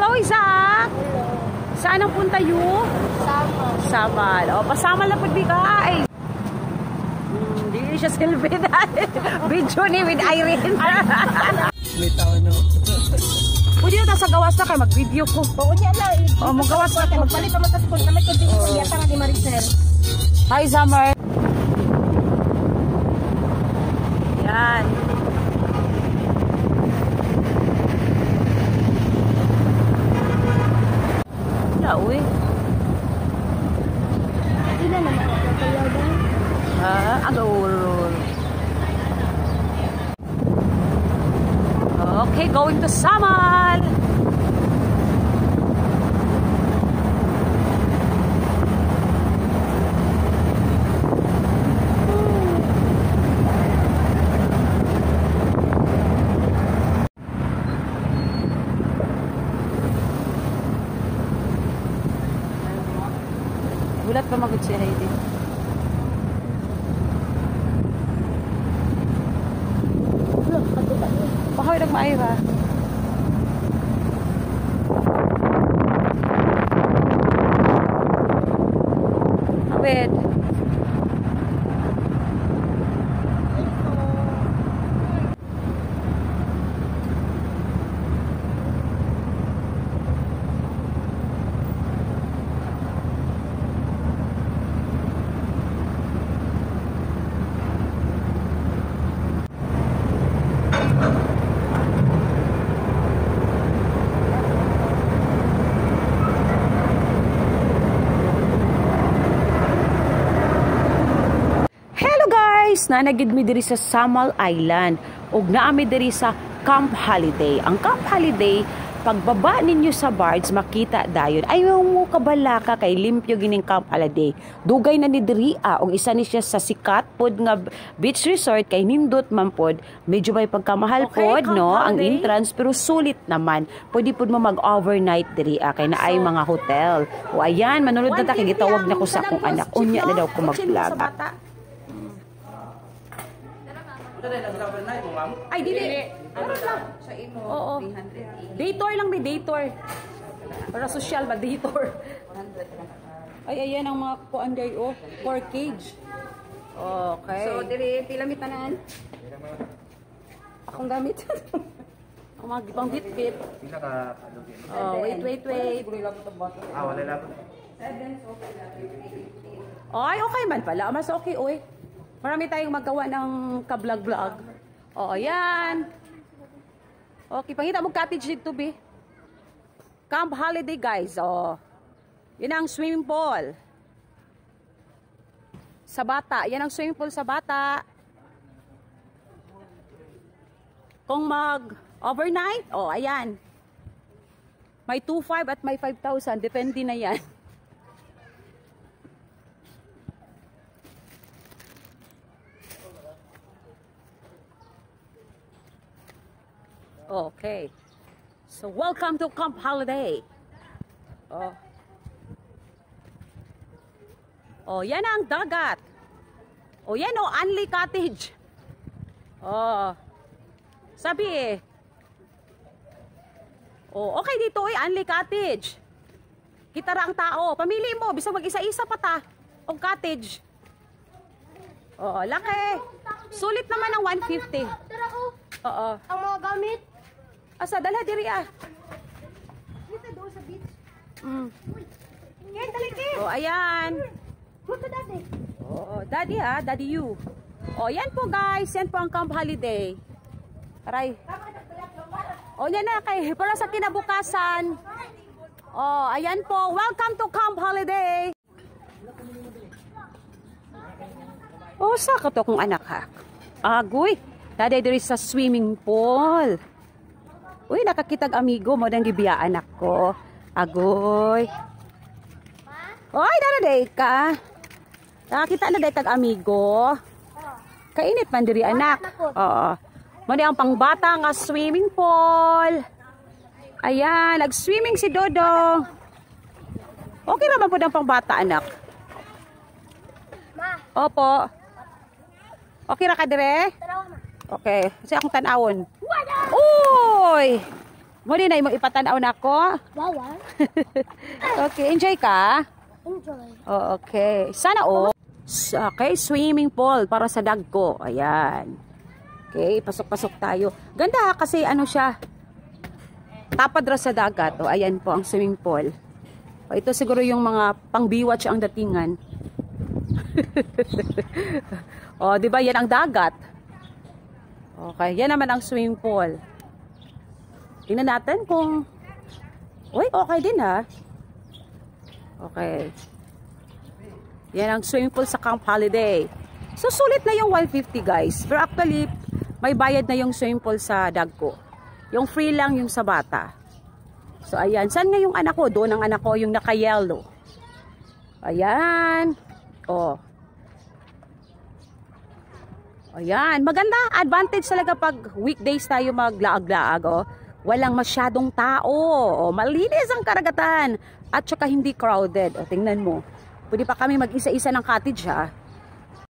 Hello, Isaac! Hello. Saan ang punta yu? Samal. Samal. O, pasamal na po di ka. Ay. Hindi siya silbi dahil. Video ni with Irene. May tao, no? Pwede na sa gawas na kayo, mag-video ko. Oo niya lang. O, mag-gawas na ko. Magpalit naman sa school na may kundi ko. Yata nga ni Maricel. Hi, Summer. Yan. Wala, uwi. Hindi na naman ako kayagan. Agawul. Okay, going to Samal. Gulat pa magod si Heidi. Pahaw na maayo ba? Awit. Nanagid mi diri sa Samal Island ug naa mi diri sa Camp Holiday. Ang Camp Holiday, pagbaba ninyo sa barge makita dayon ayaw mo kabalaka kay limpyo gining Camp Holiday. Dugay na ni diri og isa ni siya sa sikat pod nga beach resort kay nindot man pod. Medyo may pagkamahal pod no ang entrance pero sulit naman. Pwede pod mo mag-overnight diri kay naay mga hotel. O ayan manunod na ta kay gitawag na ko sa akong anak. Unya na daw ko mag-vlog. Ay, dili. Ano lang? Sa imo, 300. Dator lang, may dator. Para social ba, dator. Ay, ayan ang mga kuanday, oh. 4 cage. Okay. So, diri, pila mi tanan? Akong gamit. Ang mga gipang bit-bit. Pila ka, Wait. wala lang. 7, okay lang. Ay, okay man pala. Mas okay, oy. Marami tayong magawa ng ka-vlog-vlog. Oo, yan. Okay, pangita mo cottage dito, be. Camp Holiday, guys. Oh. Yan ang swimming pool. Sa bata. Yan ang swimming pool sa bata. Kung mag-overnight, oh, ayan. May 2,500 at may 5,000. Depende na yan. Okay. So, welcome to Camp Holiday. Oh. Oh, yan ang dagat. Oh, yan oh, Anli Cottage. Oh. Sabi eh. Oh, okay dito eh, Anli Cottage. Kita ra ang tao. Pamili mo, bisag mag-isa-isa pa ta. O cottage. Oh, laki. Sulit naman ang 150. Tara ko. Oo. Ang mga gamit. Asa, dala diri ah. Dito doon sa beach. Yan, taliki. Oh, ayan. Punta dati. Oh, daddy ah, daddy you. Oh, yan po guys, yan po ang Camp Holiday. Aray. Oh, yan na kay para sa kinabukasan. Oh, ayan po. Welcome to Camp Holiday. Oh, saka to kung anak ha. Agoy, daddy diri sa swimming pool. Uy, nakakitag amigo mo nang gibiyaan ako. Agoy. Oy, daraday ka. Nakakita na day tag amigo. Kainit man diri anak. Oo. Mo ang pangbata nga swimming pool. Ayan, nag-swimming si Dodong. Okay naman po ang pangbata anak. Ma. Opo. Okay ra ka dire? Tara ma. Okay. Kasi akong tanawon. Uy! Mo din ay mo ipatanaw na ko. Bawal. Okay, enjoy ka? Enjoy. Oh, okay. Sana okay, swimming pool para sa dagko. Ayan. Okay, pasok-pasok tayo. Ganda kasi ano siya. Tapad ra sa dagat. O, ayan po ang swimming pool. O, ito siguro yung mga pang-biwatch ang datingan. O, di ba yan ang dagat? Okay, yan naman ang swimming pool. Tingnan natin kung uy, okay din ha. Okay. Yan ang swimming pool sa Camp Holiday. So, sulit na yung 150 guys. Pero actually, may bayad na yung swimming pool sa Dagko. Yung free lang yung sa bata. So, ayan. Saan nga yung anak ko? Doon ang anak ko, yung naka-yellow. Ayan. Oh. Ayan. Maganda. Advantage talaga pag weekdays tayo maglaag-laag. Oh. Walang masyadong tao. Oh. Malinis ang karagatan. At saka hindi crowded. O, tingnan mo. Pwede pa kami mag-isa-isa ng cottage ha.